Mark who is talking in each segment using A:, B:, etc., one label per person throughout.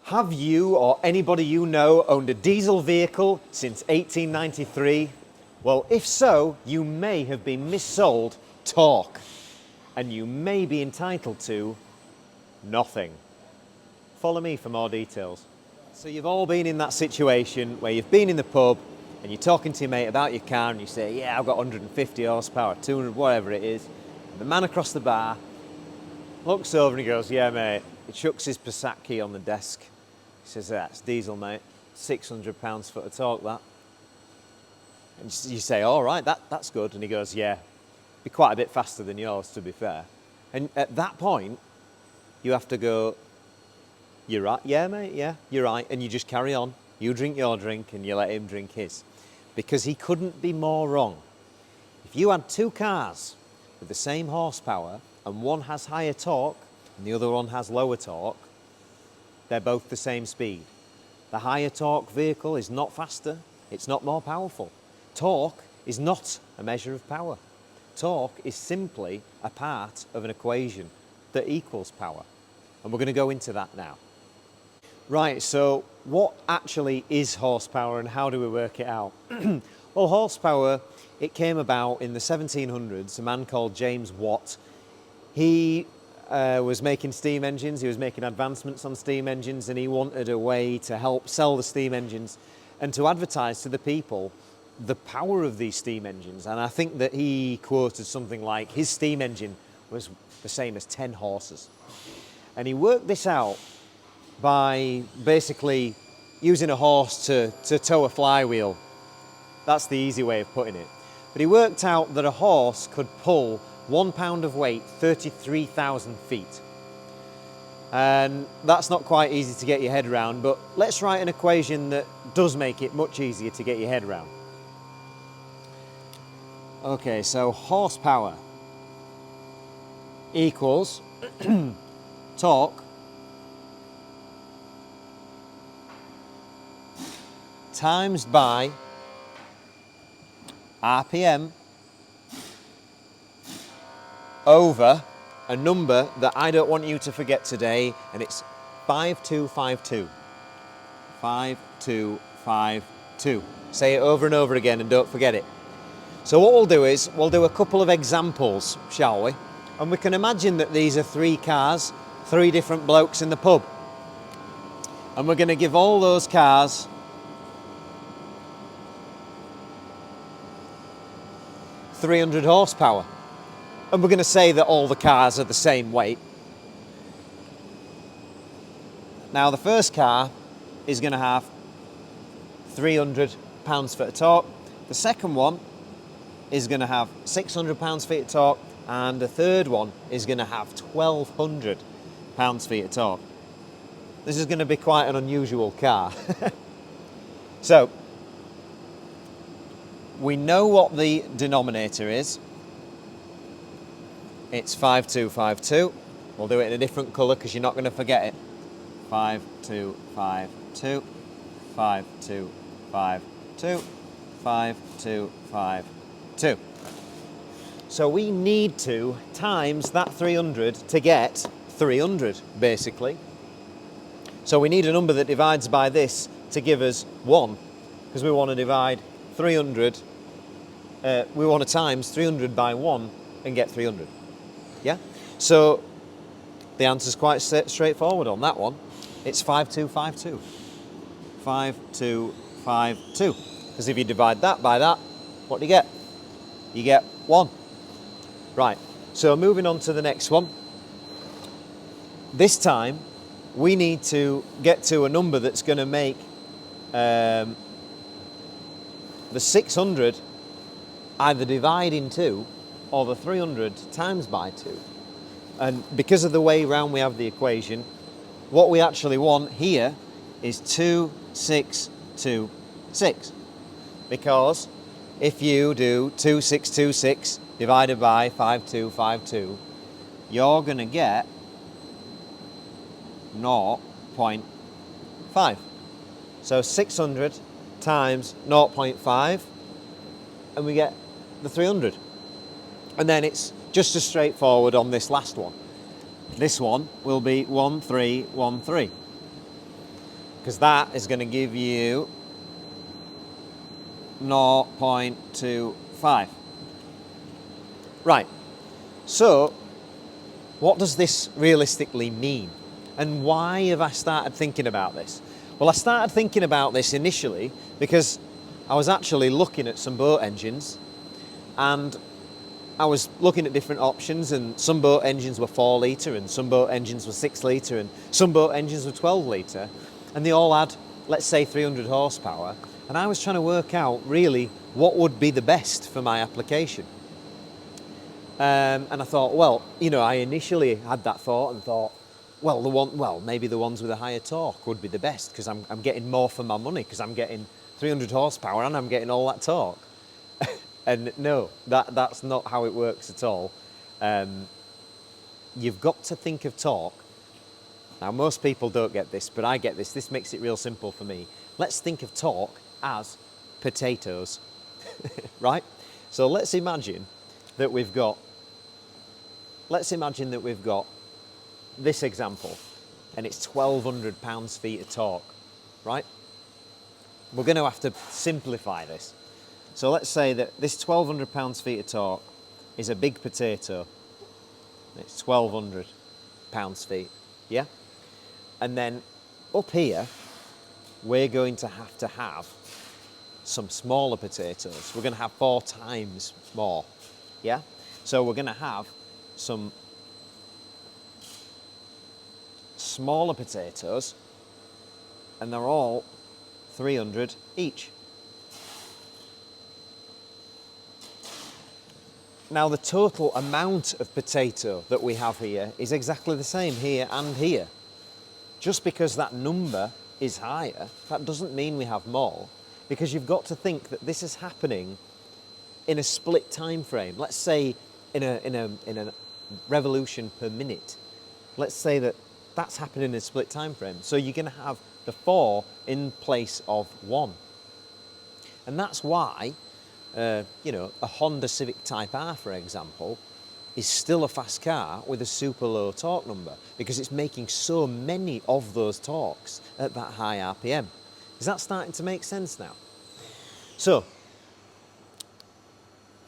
A: Have you or anybody you know owned a diesel vehicle since 1893? Well, if so, you may have been missold torque, and you may be entitled to nothing. Follow me for more details. So you've all been in that situation where you've been in the pub and you're talking to your mate about your car and you say, yeah, I've got 150 horsepower, 200, whatever it is. And the man across the bar looks over and he goes, yeah, mate. He chucks his Passat key on the desk. He says, that's diesel, mate. 600 pounds-foot of torque, that. And you say, all right, that's good. And he goes, yeah, be quite a bit faster than yours, to be fair. And at that point, you have to go, you're right, yeah, mate, yeah, you're right. And you just carry on. You drink your drink and you let him drink his. Because he couldn't be more wrong. If you had two cars with the same horsepower and one has higher torque and the other one has lower torque, they're both the same speed. The higher torque vehicle is not faster, it's not more powerful. Torque is not a measure of power. Torque is simply a part of an equation that equals power. And we're going to go into that now. Right, so what actually is horsepower and how do we work it out? Well, horsepower, it came about in the 1700s. A man called James Watt. He was making steam engines, he was making advancements on steam engines, and he wanted a way to help sell the steam engines and to advertise to the people the power of these steam engines. And I think that he quoted something like his steam engine was the same as 10 horses. And he worked this out by basically using a horse to tow a flywheel. That's the easy way of putting it. But he worked out that a horse could pull 1 pound of weight 33,000 feet. And that's not quite easy to get your head around, but let's write an equation that does make it much easier to get your head around. Okay, so horsepower equals torque times by RPM over a number that I don't want you to forget today, and it's 5252. 5252. Say it over and over again and don't forget it. So what we'll do is, we'll do a couple of examples, shall we? And we can imagine that these are 3 cars, 3 different blokes in the pub. And we're going to give all those cars 300 horsepower. And we're going to say that all the cars are the same weight. Now the first car is going to have 300 pounds-foot of torque. The second one is going to have 600 pounds-feet of torque, and the third one is going to have 1,200 pounds-feet of torque. This is going to be quite an unusual car. So, we know what the denominator is. It's 5252. We'll do it in a different colour because you're not going to forget it. 5252, 5252, 5252. So we need to times that 300 to get 300, basically. So we need a number that divides by this to give us 1, because we want to divide 300, we want to times 300 by 1 and get 300. Yeah? So the answer's quite straightforward on that one. It's 5252. 5252. Because if you divide that by that, what do you get? You get 1. Right, so moving on to the next one. This time, we need to get to a number that's going to make the 600 either divide in 2 or the 300 times by 2. And because of the way round we have the equation, what we actually want here is 2626. Because if you do 2626 divided by 5252, you're going to get 0.5. So 600 times 0.5, and we get the 300. And then it's just as straightforward on this last one. This one will be 1313. because that is going to give you 0.25. Right, so what does this realistically mean? And why have I started thinking about this? Well, I started thinking about this initially because I was actually looking at some boat engines, and I was looking at different options, and some boat engines were 4 litre and some boat engines were 6 litre and some boat engines were 12 litre, and they all had, let's say, 300 horsepower, and I was trying to work out really what would be the best for my application. And I thought, well, you know, I initially had that thought and thought, well, maybe the ones with a higher torque would be the best because I'm getting more for my money because I'm getting 300 horsepower and I'm getting all that torque. And no, that's not how it works at all. You've got to think of torque. Now, most people don't get this, but I get this. This makes it real simple for me. Let's think of torque as potatoes, right? So let's imagine that we've got this example, and it's 1,200 pounds-feet of torque, right? We're going to have to simplify this. So let's say that this 1,200 pounds-feet of torque is a big potato. It's 1,200 pounds-feet, yeah? And then up here, we're going to have some smaller potatoes. We're going to have 4 times more, yeah? So we're going to have some smaller potatoes, and they're all 300 each. Now, the total amount of potato that we have here is exactly the same here and here. Just because that number is higher, that doesn't mean we have more, because you've got to think that this is happening in a split time frame. Let's say in a revolution per minute. Let's say that that's happening in a split time frame. So you're going to have the 4 in place of 1. And that's why you know, a Honda Civic Type R, for example, is still a fast car with a super low torque number because it's making so many of those torques at that high RPM. Is that starting to make sense now? So,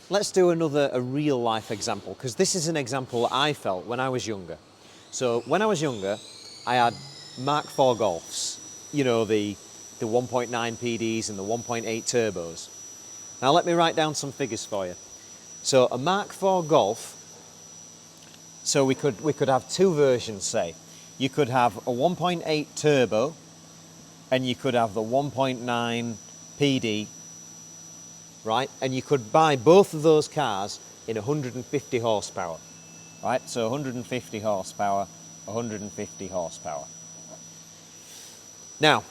A: let's do a real life example, because this is an example that I felt when I was younger. So, when I was younger, I had Mark IV Golfs, you know, the 1.9 PDs and the 1.8 turbos. Now let me write down some figures for you. So a Mark IV Golf, so we could have 2 versions, say. You could have a 1.8 turbo and you could have the 1.9 PD, right? And you could buy both of those cars in 150 horsepower, right? So 150 horsepower, 150 horsepower. Now,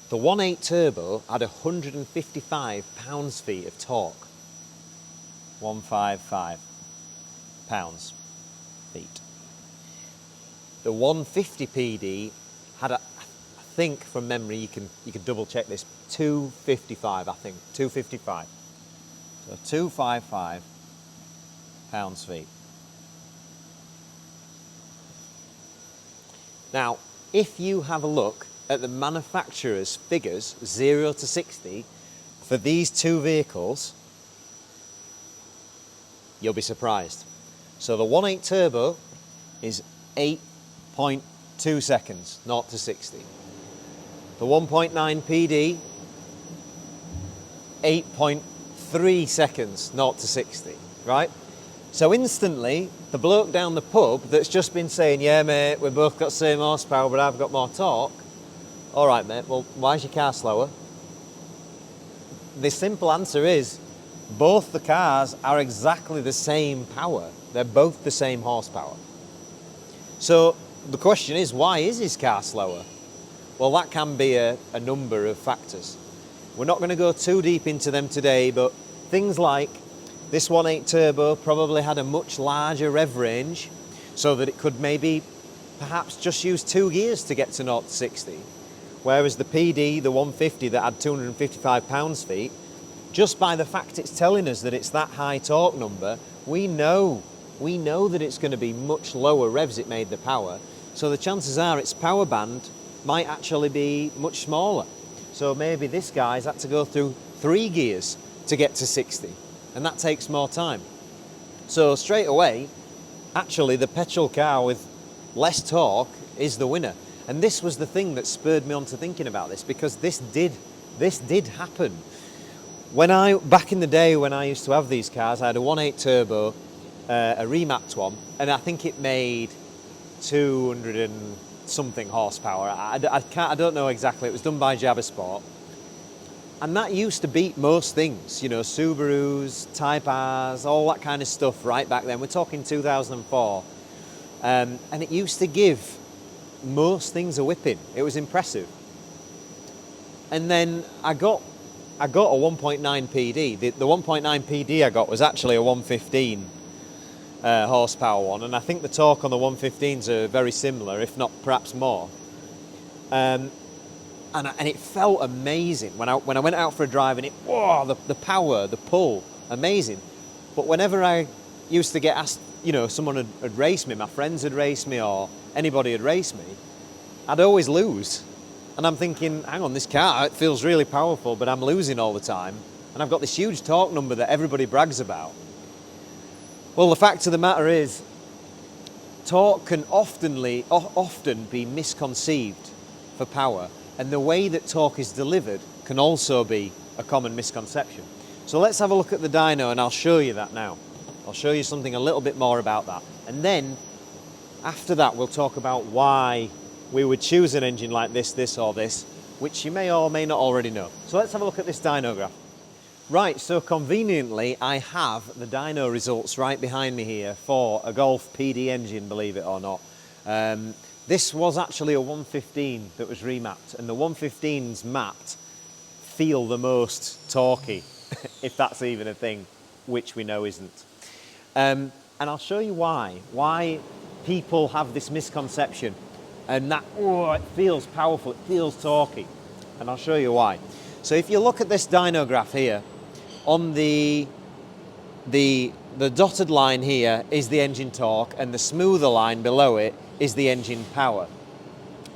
A: the 1.8 turbo had 155 pounds-feet of torque. 155 pounds-feet. The 150 PD had, I think from memory, you can double check this, 255, I think, 255. So 255 pounds-feet. Now, if you have a look at the manufacturer's figures, 0 to 60, for these 2 vehicles, you'll be surprised. So the 1.8 turbo is 8.2 seconds, 0 to 60. The 1.9 PD, 8.3 seconds, 0 to 60, right? So instantly, the bloke down the pub that's just been saying, yeah mate, we've both got the same horsepower, but I've got more torque. All right, mate, well, why is your car slower? The simple answer is, both the cars are exactly the same power. They're both the same horsepower. So the question is, why is his car slower? Well, that can be a number of factors. We're not going to go too deep into them today, but things like this 1.8 turbo probably had a much larger rev range so that it could maybe perhaps just use 2 gears to get to 0 to 60. Whereas the PD, the 150 that had 255 pounds-feet, just by the fact it's telling us that it's that high torque number, we know that it's going to be much lower revs it made the power. So the chances are its power band might actually be much smaller. So maybe this guy's had to go through 3 gears to get to 60, and that takes more time. So straight away, actually the petrol car with less torque is the winner. And this was the thing that spurred me on to thinking about this, because this did happen. Back in the day when I used to have these cars, I had a 1.8 turbo, a remapped one, and I think it made 200 and something horsepower. I don't know exactly. It was done by Jabba Sport, and that used to beat most things. You know, Subarus, Type Rs, all that kind of stuff. Right back then, we're talking 2004, and it used to give most things a whipping. It was impressive. And then I got a 1.9 PD. The 1.9 PD I got was actually a 115 horsepower one, and I think the torque on the 115s are very similar, if not perhaps more. And it felt amazing when I went out for a drive, and the power, the pull, amazing. But whenever I used to get asked, you know, someone had raced me, my friends had raced me, or anybody had raced me, I'd always lose. And I'm thinking, hang on, this car, it feels really powerful, but I'm losing all the time. And I've got this huge torque number that everybody brags about. Well, the fact of the matter is, torque can often be misconceived for power. And the way that torque is delivered can also be a common misconception. So let's have a look at the dyno, and I'll show you that now. I'll show you something a little bit more about that. And then, after that, we'll talk about why we would choose an engine like this, or this, which you may or may not already know. So let's have a look at this dyno graph. Right, so conveniently, I have the dyno results right behind me here for a Golf PD engine, believe it or not. This was actually a 115 that was remapped, and the 115s mapped feel the most torquey, if that's even a thing, which we know isn't. And I'll show you why people have this misconception, and that, it feels powerful, it feels torquey, and I'll show you why. So if you look at this dyno graph here, on the dotted line here is the engine torque, and the smoother line below it is the engine power.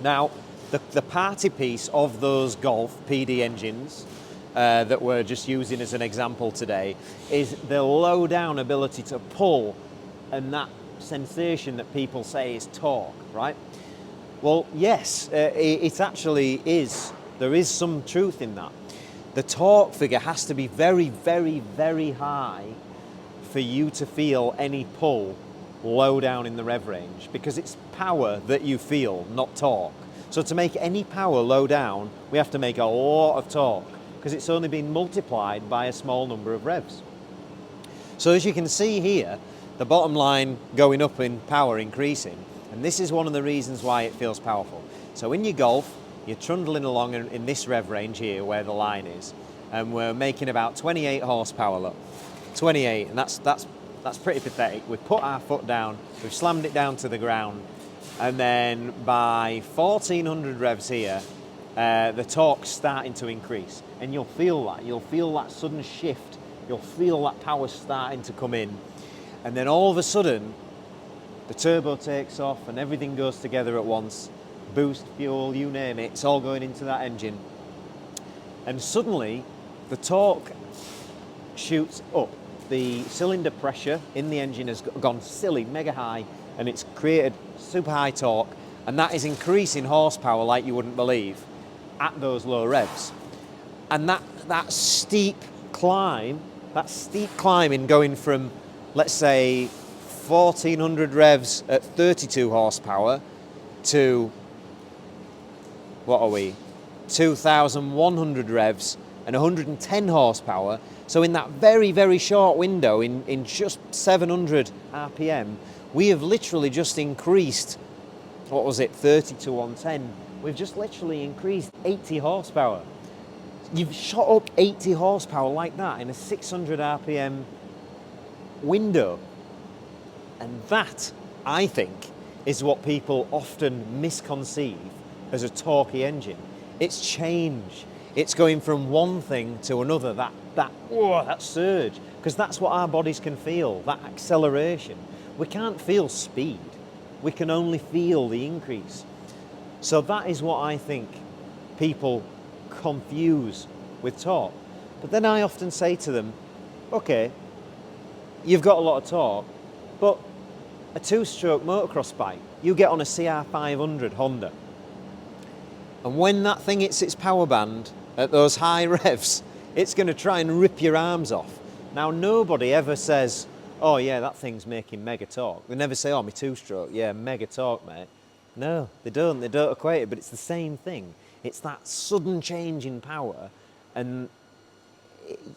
A: Now, the party piece of those Golf PD engines that we're just using as an example today is the low down ability to pull, and that sensation that people say is torque, right? Well, yes, it actually is. There is some truth in that. The torque figure has to be very, very, very high for you to feel any pull low down in the rev range, because it's power that you feel, not torque. So to make any power low down, we have to make a lot of torque, because it's only been multiplied by a small number of revs. So as you can see here, the bottom line going up in power increasing, and this is one of the reasons why it feels powerful. So in your Golf, you're trundling along in this rev range here where the line is, and we're making about 28 horsepower, look. 28, and that's pretty pathetic. We've put our foot down, we've slammed it down to the ground, and then by 1400 revs here, the torque's starting to increase, and you'll feel that sudden shift, you'll feel that power starting to come in, and then all of a sudden, the turbo takes off and everything goes together at once. Boost, fuel, you name it, it's all going into that engine. And suddenly, the torque shoots up. The cylinder pressure in the engine has gone silly, mega high, and it's created super high torque, and that is increasing horsepower like you wouldn't believe at those low revs. And that steep climb in going from, let's say, 1400 revs at 32 horsepower to, what are we, 2100 revs and 110 horsepower. So in that very, very short window, in just 700 RPM, we have literally just increased, what was it, 30 to 110. We've just literally increased 80 horsepower. You've shot up 80 horsepower like that in a 600 RPM window. And that, I think, is what people often misconceive as a torquey engine. It's change. It's going from one thing to another, that surge, because that's what our bodies can feel, that acceleration. We can't feel speed. We can only feel the increase. So that is what I think people confuse with torque. But then I often say to them, okay, you've got a lot of torque, but a two-stroke motocross bike, you get on a CR500 Honda, and when that thing hits its power band at those high revs, it's going to try and rip your arms off. Now, nobody ever says, oh yeah, that thing's making mega torque. They never say, oh, my two-stroke, yeah, mega torque, mate. No, they don't equate it, but it's the same thing. It's that sudden change in power, and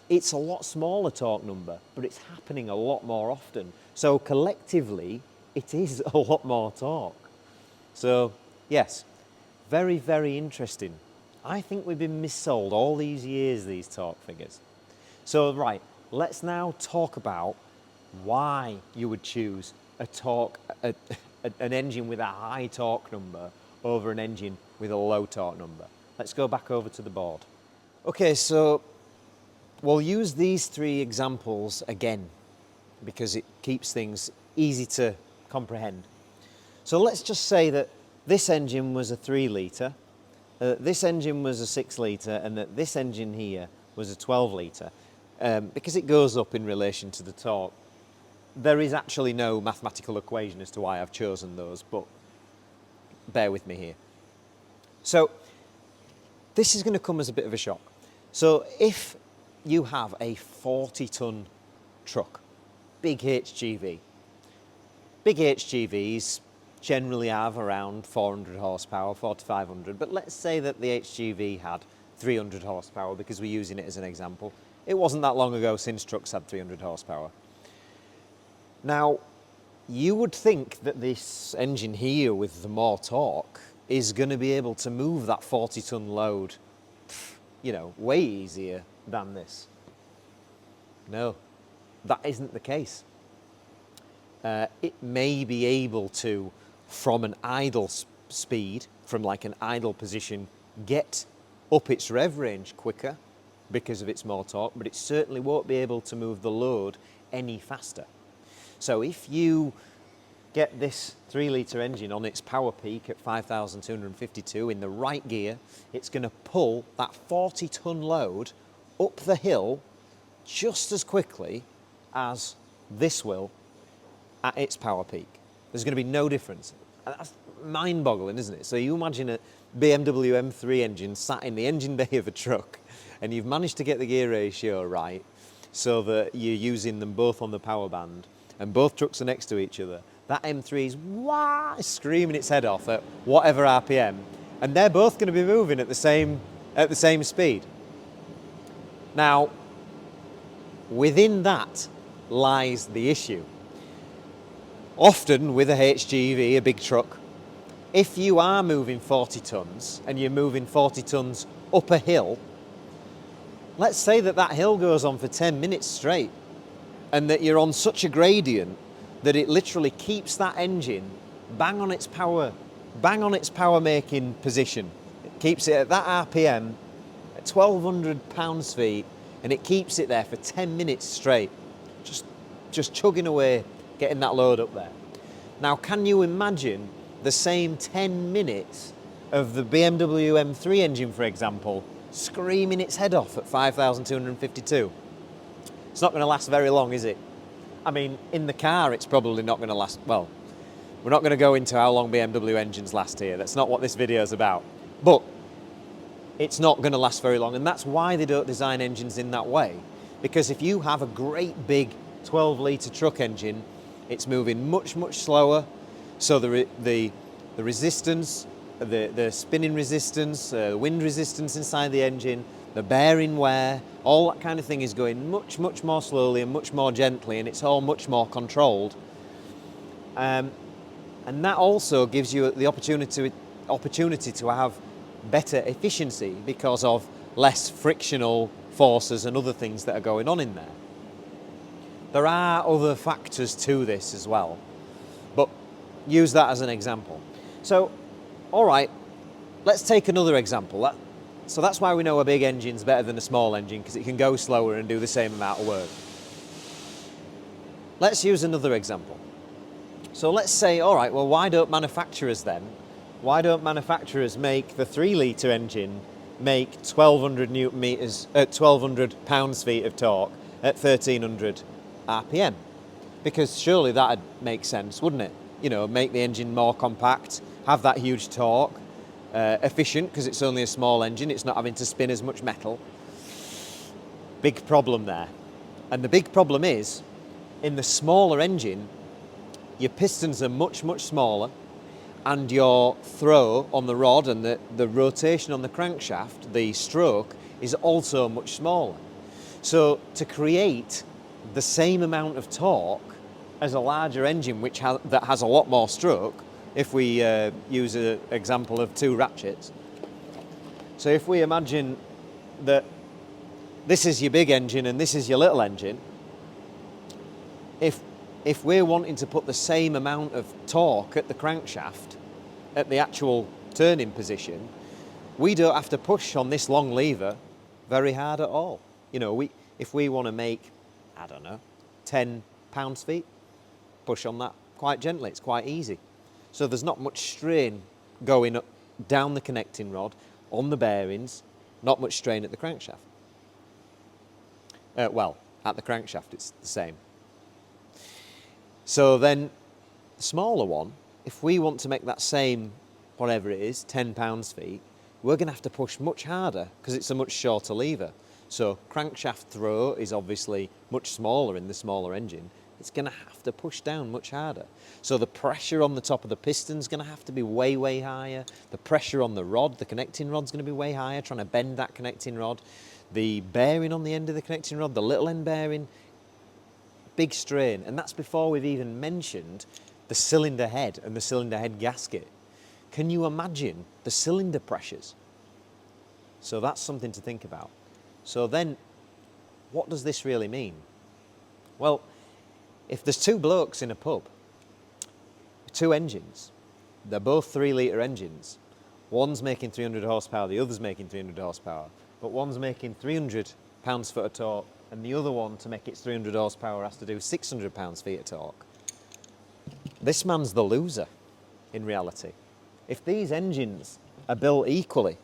A: it's a lot smaller torque number, but it's happening a lot more often. So collectively, it is a lot more torque. So yes, very, very interesting. I think we've been missold all these years, these torque figures. So right, let's now talk about why you would choose an engine with a high torque number over an engine with a low torque number. Let's go back over to the board. Okay, so we'll use these three examples again because it keeps things easy to comprehend. So let's just say that this engine was a 3 litre, this engine was a 6 litre, and that this engine here was a 12 litre, because it goes up in relation to the torque. There is actually no mathematical equation as to why I've chosen those, but bear with me here. So this is going to come as a bit of a shock. So if you have a 40-ton truck, big HGV. Big HGVs generally have around 400 horsepower, 4 to 500, but let's say that the HGV had 300 horsepower because we're using it as an example. It wasn't that long ago since trucks had 300 horsepower. Now, you would think that this engine here with the more torque is going to be able to move that 40-ton load, you know, way easier than this. No, that isn't the case. It may be able to, from an idle speed, from like an idle position, get up its rev range quicker because of its more torque, but it certainly won't be able to move the load any faster. So if you get this 3 litre engine on its power peak at 5,252 in the right gear, it's going to pull that 40-ton load up the hill just as quickly as this will at its power peak. There's going to be no difference. And that's mind-boggling, isn't it? So you imagine a BMW M3 engine sat in the engine bay of a truck, and you've managed to get the gear ratio right so that you're using them both on the power band, and both trucks are next to each other. That M3 is wah, screaming its head off at whatever RPM, and they're both going to be moving at the same speed. Now, within that lies the issue. Often with a HGV, a big truck, if you are moving 40 tons and you're moving 40 tons up a hill, let's say that that hill goes on for 10 minutes straight and that you're on such a gradient that it literally keeps that engine bang on its power making position. It keeps it at that RPM at 1,200 pounds-feet, and it keeps it there for 10 minutes straight, just chugging away, getting that load up there. Now, can you imagine the same 10 minutes of the BMW M3 engine, for example, screaming its head off at 5,252? It's not going to last very long, is it? I mean, in the car, it's probably not going to last, well, we're not going to go into how long BMW engines last here. That's not what this video is about. But it's not going to last very long, and that's why they don't design engines in that way. Because if you have a great big 12-litre truck engine, it's moving much, much slower, so the resistance, the spinning resistance, wind resistance inside the engine, the bearing wear, all that kind of thing is going much, much more slowly and much more gently, and it's all much more controlled. And that also gives you the opportunity to have better efficiency because of less frictional forces and other things that are going on in there. There are other factors to this as well, but use that as an example. So, all right, let's take another example. So that's why we know a big engine's better than a small engine, because it can go slower and do the same amount of work. Let's use another example. So let's say, all right, well, why don't manufacturers then Why don't manufacturers make the 3-litre engine make 1200 newton meters, 1200 pounds-feet of torque at 1300 RPM? Because surely that'd make sense, wouldn't it? You know, make the engine more compact, have that huge torque, efficient because it's only a small engine, it's not having to spin as much metal. Big problem there. And the big problem is, in the smaller engine, your pistons are much, much smaller, and your throw on the rod and the rotation on the crankshaft, the stroke, is also much smaller. So to create the same amount of torque as a larger engine that has a lot more stroke, if we use an example of 2 ratchets. So if we imagine that this is your big engine and this is your little engine, if we're wanting to put the same amount of torque at the crankshaft at the actual turning position, we don't have to push on this long lever very hard at all. You know, if we want to make, I don't know, 10 pounds-feet, push on that quite gently, it's quite easy. So there's not much strain going up, down the connecting rod, on the bearings, not much strain at the crankshaft. Well, at the crankshaft it's the same. So then, the smaller one, if we want to make that same, whatever it is, 10 pounds-feet, we're going to have to push much harder because it's a much shorter lever. So crankshaft throw is obviously much smaller in the smaller engine. It's going to have to push down much harder. So the pressure on the top of the piston is going to have to be way, way higher. The pressure on the rod, the connecting rod's going to be way higher, trying to bend that connecting rod. The bearing on the end of the connecting rod, the little end bearing, big strain. And that's before we've even mentioned the cylinder head and the cylinder head gasket. Can you imagine the cylinder pressures? So that's something to think about. So then, what does this really mean? Well, if there's 2 blokes in a pub, 2 engines, they're both 3-litre engines, one's making 300 horsepower, the other's making 300 horsepower, but one's making 300 pounds-foot of torque, and the other one, to make its 300 horsepower, has to do 600 pounds-feet of torque. This man's the loser, in reality. If these engines are built equally,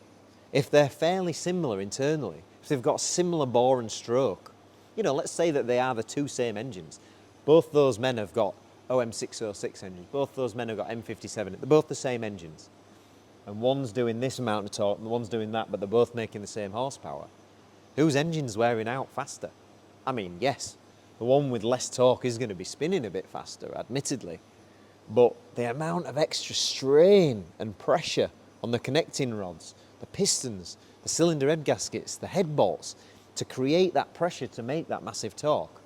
A: if they're fairly similar internally, if they've got similar bore and stroke, you know, let's say that they are the 2 same engines. Both those men have got OM606 engines, both those men have got M57, they're both the same engines. And one's doing this amount of torque and one's doing that, but they're both making the same horsepower. Whose engine's wearing out faster? I mean, yes, the one with less torque is going to be spinning a bit faster, admittedly, but the amount of extra strain and pressure on the connecting rods, the pistons, the cylinder head gaskets, the head bolts, to create that pressure to make that massive torque.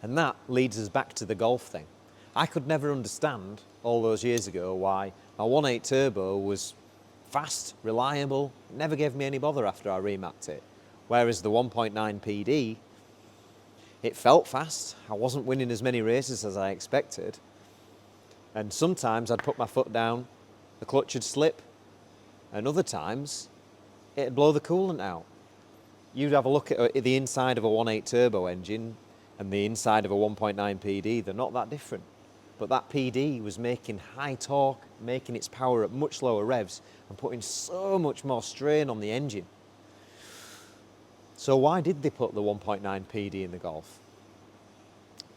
A: And that leads us back to the Golf thing. I could never understand all those years ago why my 1.8 turbo was fast, reliable, never gave me any bother after I remapped it. Whereas the 1.9 PD, it felt fast. I wasn't winning as many races as I expected. And sometimes I'd put my foot down, the clutch would slip, and other times it'd blow the coolant out. You'd have a look at the inside of a 1.8 turbo engine and the inside of a 1.9 PD, they're not that different. But that PD was making high torque, making its power at much lower revs and putting so much more strain on the engine. So why did they put the 1.9 PD in the Golf?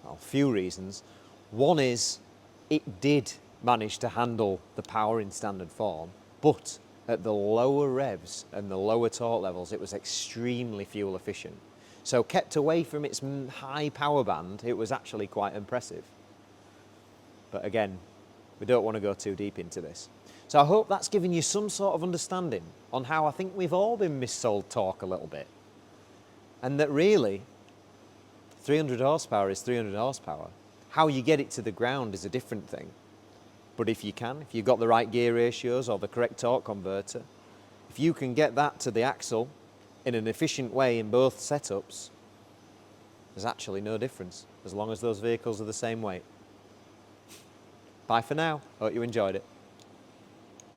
A: Well, a few reasons. One is it did manage to handle the power in standard form, but at the lower revs and the lower torque levels, it was extremely fuel efficient. So kept away from its high power band, it was actually quite impressive. But again, we don't want to go too deep into this. So I hope that's given you some sort of understanding on how I think we've all been missold torque a little bit. And that really, 300 horsepower is 300 horsepower. How you get it to the ground is a different thing. But if you can, if you've got the right gear ratios or the correct torque converter, if you can get that to the axle in an efficient way in both setups, there's actually no difference as long as those vehicles are the same weight. Bye for now. Hope you enjoyed it.